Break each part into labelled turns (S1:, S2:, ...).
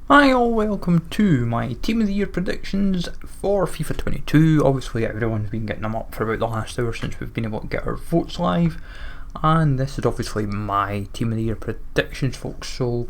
S1: Hi all, welcome to my Team of the Year predictions for FIFA 22. Obviously everyone's been getting them up for about the last hour since we've been able to get our votes live, and this is obviously my Team of the Year predictions, folks. So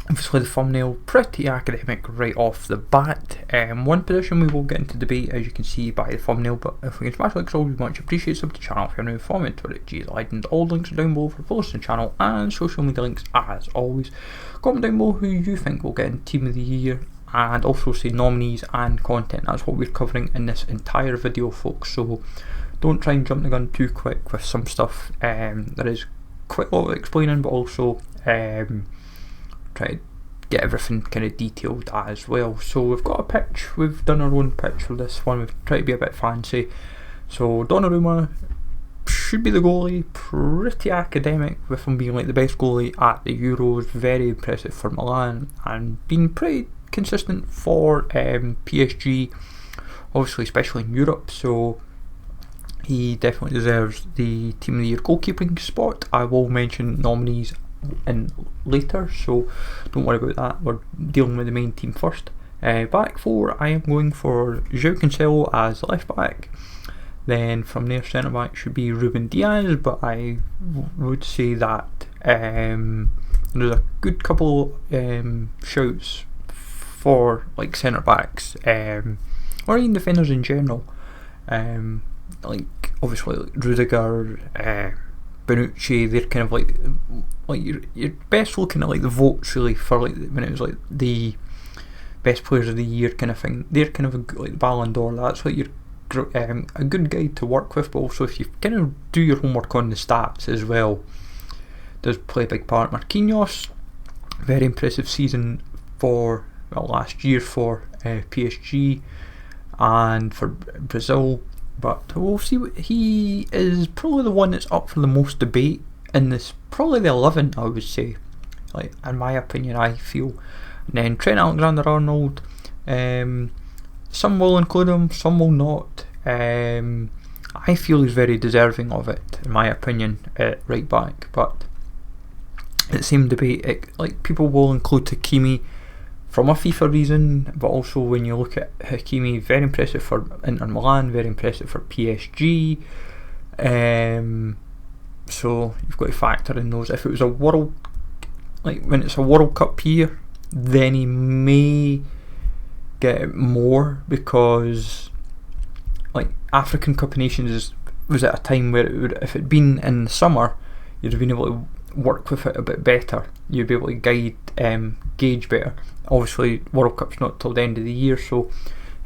S1: obviously the thumbnail pretty academic right off the bat. One position we will get into debate, as you can see by the thumbnail, but if we can smash like, so always much appreciated. Sub to the channel if you're new, follow me on Twitter at TOTY. All links are down below for posts on the channel and social media links as always. Comment down below who you think will get in Team of the Year, and also say nominees and content. That's what we're covering in this entire video, folks, so don't try and jump the gun too quick with some stuff. There is quite a lot of explaining, but also try to get everything kind of detailed as well. So we've got a pitch, we've done our own pitch for this one, we've tried to be a bit fancy. So Donnarumma should be the goalie, pretty academic with him being like the best goalie at the Euros, very impressive for Milan and been pretty consistent for PSG, obviously especially in Europe, so he definitely deserves the Team of the Year goalkeeping spot. I will mention nominees in later, so don't worry about that, we're dealing with the main team first. Back four, I am going for João Cancelo as left back. Then from there, centre back should be Ruben Diaz, but I would say that there's a good couple shouts for like centre backs, or even defenders in general. Like obviously like Rudiger, Bonucci, they're kind of like you're best looking at like the votes really for like when it was like the best players of the year kind of thing. They're kind of like the Ballon d'Or. That's like a good guide to work with, but also if you kind of do your homework on the stats as well, does play a big part. Marquinhos, very impressive season for last year for PSG and for Brazil. But we'll see. He is probably the one that's up for the most debate in this. Probably the 11, I would say. Like in my opinion, I feel. And then Trent Alexander-Arnold. Some will include him, some will not. I feel he's very deserving of it, in my opinion, at right back. But it seemed debate. Like people will include Hakimi from a FIFA reason, but also when you look at Hakimi, very impressive for Inter Milan, very impressive for PSG. So you've got to factor in those. If it was a world, like when it's a World Cup year, then he may get it more, because like African Cup of Nations was at a time where it would, if it'd been in the summer, you'd have been able to work with it a bit better. You'd be able to gauge better. Obviously World Cup's not till the end of the year, so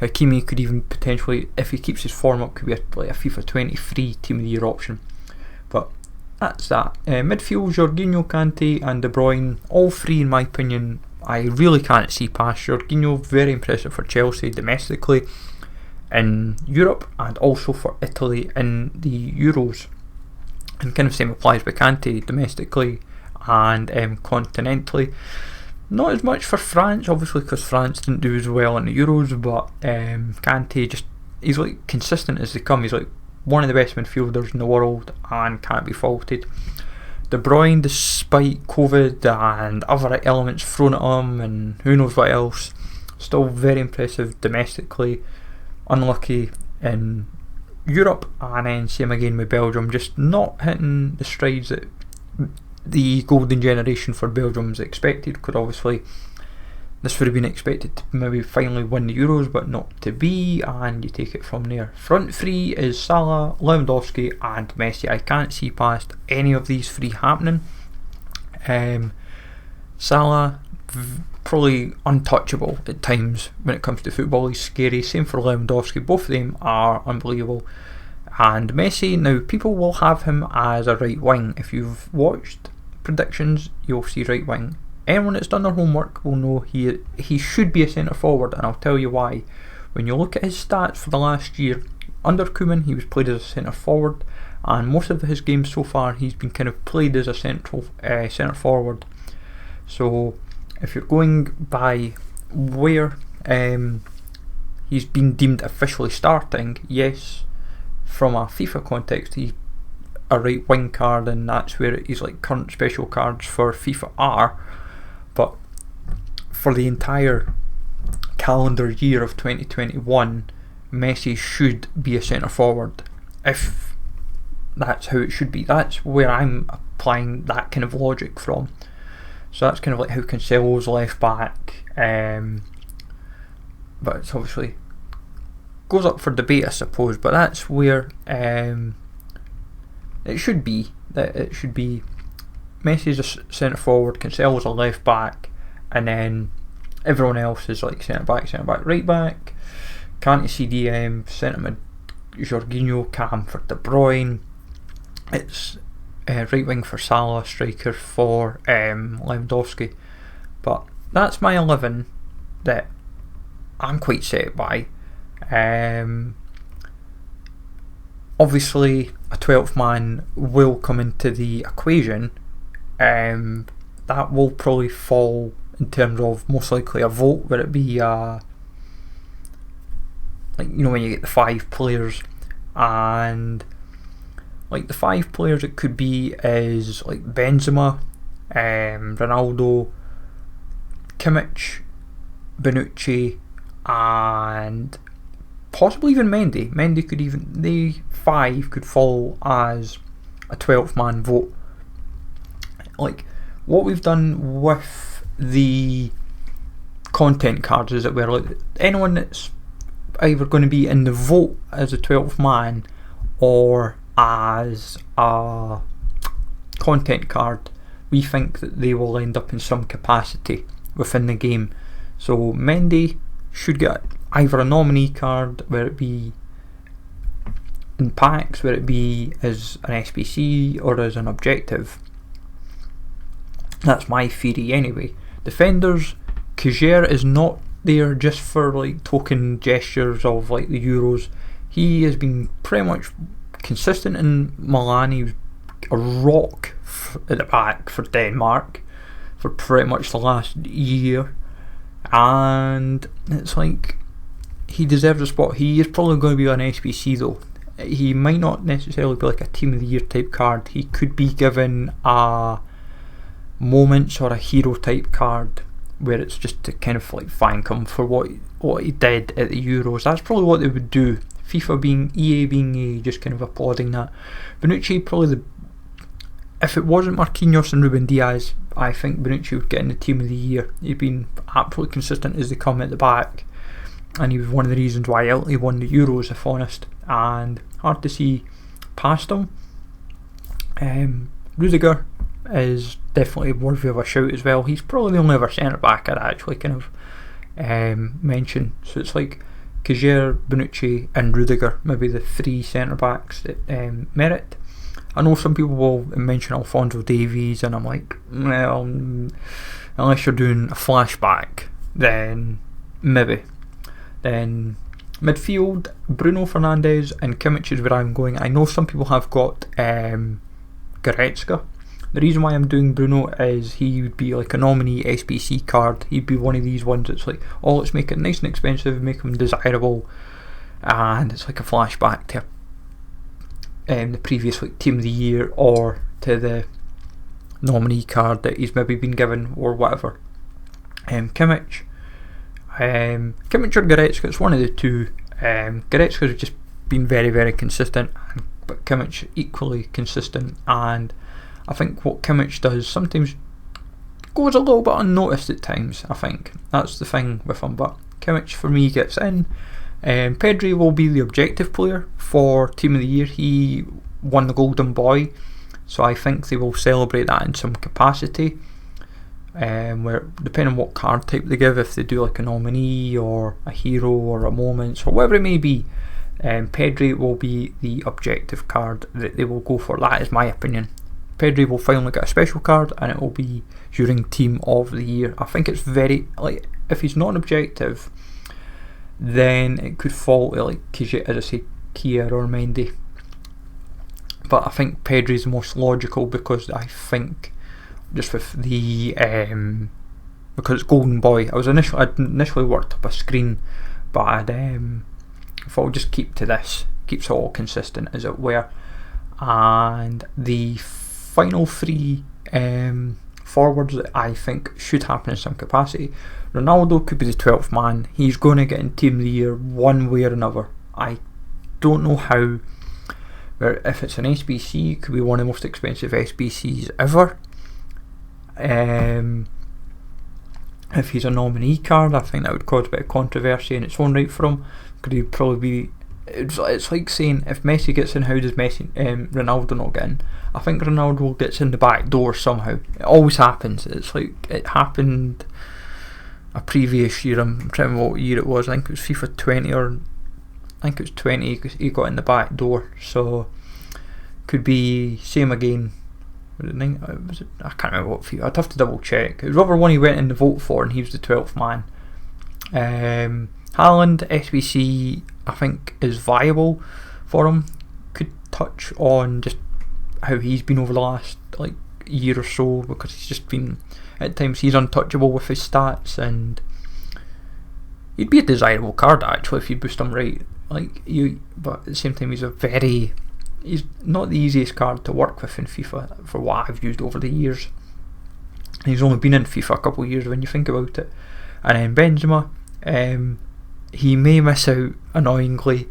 S1: Hakimi could even potentially, if he keeps his form up, could be like a FIFA 23 Team of the Year option. But that's that. Midfield, Jorginho, Kante and De Bruyne, all three in my opinion I really can't see past. Jorginho, very impressive for Chelsea domestically in Europe and also for Italy in the Euros, and kind of same applies with Kante domestically and continentally. Not as much for France, obviously, because France didn't do as well in the Euros, but Kante, he's like consistent as they come. He's like one of the best midfielders in the world and can't be faulted. De Bruyne, despite COVID and other elements thrown at him and who knows what else, still very impressive domestically, unlucky in Europe, and then same again with Belgium, just not hitting the strides that the golden generation for Belgium is expected, because obviously this would have been expected to maybe finally win the Euros, but not to be, and you take it from there. Front three is Salah, Lewandowski and Messi. I can't see past any of these three happening. Salah, probably untouchable at times when it comes to football, he's scary. Same for Lewandowski, both of them are unbelievable. And Messi, now people will have him as a right wing. If you've watched predictions, you'll see right wing. Anyone that's done their homework will know he should be a centre forward, and I'll tell you why. When you look at his stats for the last year, under Koeman he was played as a centre forward, and most of his games so far he's been kind of played as a centre forward. So if you're going by where he's been deemed officially starting, yes, from a FIFA context he's a right wing card, and that's where he's like current special cards for FIFA are. But for the entire calendar year of 2021, Messi should be a centre forward. If that's how it should be, that's where I'm applying that kind of logic from. So that's kind of like how Cancelo's left back, but it's obviously goes up for debate, I suppose. But that's where it should be. That it should be Messi's a centre forward, Cancelo's a left back, and then everyone else is like centre back, right back, Kante CDM, centre mid Jorginho, Cam for De Bruyne. It's right wing for Salah, striker for Lewandowski. But that's my 11 that I'm quite set by. Obviously a 12th man will come into the equation. That will probably fall in terms of most likely a vote, where it be like, you know, when you get the 5 players, and like the 5 players it could be is like Benzema, Ronaldo, Kimmich, Bonucci, and possibly even Mendy. Mendy could even, they 5 could fall as a 12th man vote. Like what we've done with the content cards is that we're like, anyone that's either going to be in the vote as a 12th man or as a content card, we think that they will end up in some capacity within the game. So Mendy should get either a nominee card, where it be in packs, where it be as an SBC or as an objective. That's my theory anyway. Defenders, Kjaer is not there just for like token gestures of like the Euros. He has been pretty much consistent in Milan. He was a rock at the back for Denmark for pretty much the last year, and it's like he deserves a spot. He is probably going to be an SBC though. He might not necessarily be like a team of the year type card. He could be given a moments or a hero type card, where it's just to kind of like thank him for what he did at the Euros. That's probably what they would do. FIFA being, EA being just kind of applauding that. Bonucci probably if it wasn't Marquinhos and Ruben Diaz, I think Bonucci would get in the team of the year. He's been absolutely consistent as they come at the back, and he was one of the reasons why Italy won the Euros, if honest, and hard to see past him. Rudiger is definitely worthy of a shout as well. He's probably the only other centre back I'd actually kind of mention. So it's like Kjaer, Bonucci and Rudiger, maybe the 3 centre backs that merit. I know some people will mention Alphonso Davies, and I'm like, well, unless you're doing a flashback, then maybe. Then midfield, Bruno Fernandes and Kimmich is where I'm going. I know some people have got Goretzka. The reason why I'm doing Bruno is he would be like a nominee SBC card. He'd be one of these ones that's like, oh, let's make it nice and expensive, make him desirable, and it's like a flashback to the previous like team of the year, or to the nominee card that he's maybe been given or whatever. Kimmich or Goretzka, it's one of the two. Goretzka's just been very, very consistent, but Kimmich equally consistent, and I think what Kimmich does sometimes goes a little bit unnoticed at times. I think that's the thing with him, but Kimmich for me gets in. Pedri will be the objective player for Team of the Year. He won the Golden Boy, so I think they will celebrate that in some capacity. Where depending on what card type they give, if they do like a nominee or a hero or a moments or whatever it may be, Pedri will be the objective card that they will go for. That is my opinion. Pedri will finally get a special card, and it will be during Team of the Year. I think it's very, like, if he's not an objective, then it could fall to like Kjaer, as I say, Kjaer or Mendy. But I think Pedri is the most logical, because I think just with the because it's Golden Boy. I'd initially worked up a screen, but I thought I'll just keep to this, keeps it all consistent as it were. And the final 3 forwards that I think should happen in some capacity. Ronaldo could be the 12th man. He's going to get in Team of the Year one way or another. I don't know how. If it's an SBC, it could be one of the most expensive SBCs ever. If he's a nominee card, I think that would cause a bit of controversy in its own right for him. Could he probably be? It's like saying if Messi gets in, how does Ronaldo not get in? I think Ronaldo gets in the back door somehow. It always happens. It's like it happened a previous year. I'm trying to remember what year it was. I think it was FIFA 20 or I think it was 20. He got in the back door. So could be same again. I can't remember what FIFA. I'd have to double check. It was whatever one he went in the vote for, and he was the 12th man. Haaland SBC I think is viable for him. Could touch on just how he's been over the last like year or so, because he's just been at times he's untouchable with his stats, and he'd be a desirable card actually if you boost him right. But at the same time he's not the easiest card to work with in FIFA for what I've used over the years. He's only been in FIFA a couple of years when you think about it. And then Benzema, he may miss out annoyingly,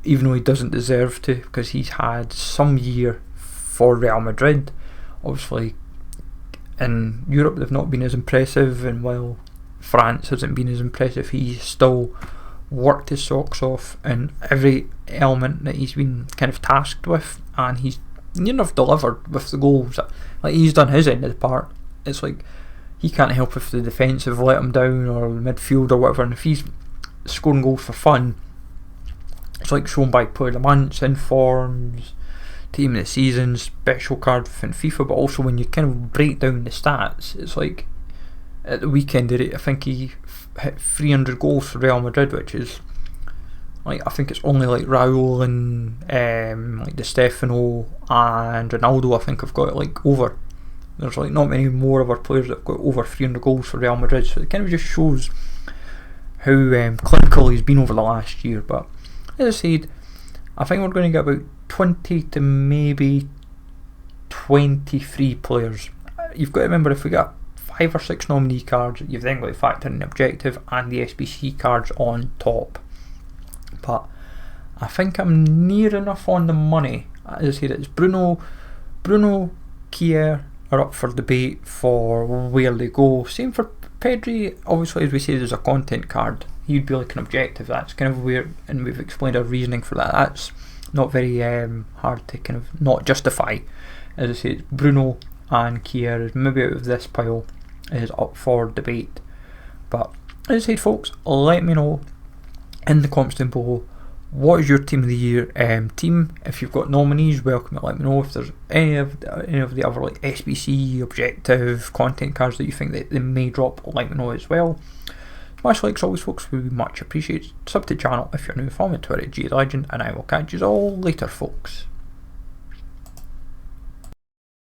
S1: even though he doesn't deserve to, because he's had some year for Real Madrid. Obviously in Europe they've not been as impressive, and while France hasn't been as impressive, he's still worked his socks off in every element that he's been kind of tasked with, and he's near enough delivered with the goals. Like, he's done his end of the part. It's like he can't help if the defence have let him down, or the midfield or whatever, and if he's scoring goals for fun, it's like shown by Player of the Month, Informs, Team of the Season, special card within FIFA. But also when you kind of break down the stats, it's like at the weekend I think he hit 300 goals for Real Madrid, which is like, I think it's only like Raul and like Di Stefano and Ronaldo I think have got it like over. There's like not many more of our players that have got over 300 goals for Real Madrid, so it kind of just shows how clinical he's been over the last year. But as I said, I think we're going to get about 20 to maybe 23 players. You've got to remember, if we got 5 or 6 nominee cards, you've then got to factor in the objective and the SBC cards on top. But I think I'm near enough on the money. As I said, it's Bruno, Kier are up for debate for where they go. Same for Pedri. Obviously, as we said, there's a content card. He'd be like an objective. That's kind of weird, and we've explained our reasoning for that. That's not very hard to kind of not justify. As I said, Bruno and Kier is maybe out of this pile is up for debate. But as I said, folks, let me know in the comments down below, what is your Team of the Year team? If you've got nominees, welcome to let me know. If there's any of the other like SBC, objective, content cards that you think that they may drop, let me know as well. Smash likes always, folks, would be much appreciated. Sub to the channel if you're new. Follow me on Twitter at GLegend, and I will catch you all later, folks.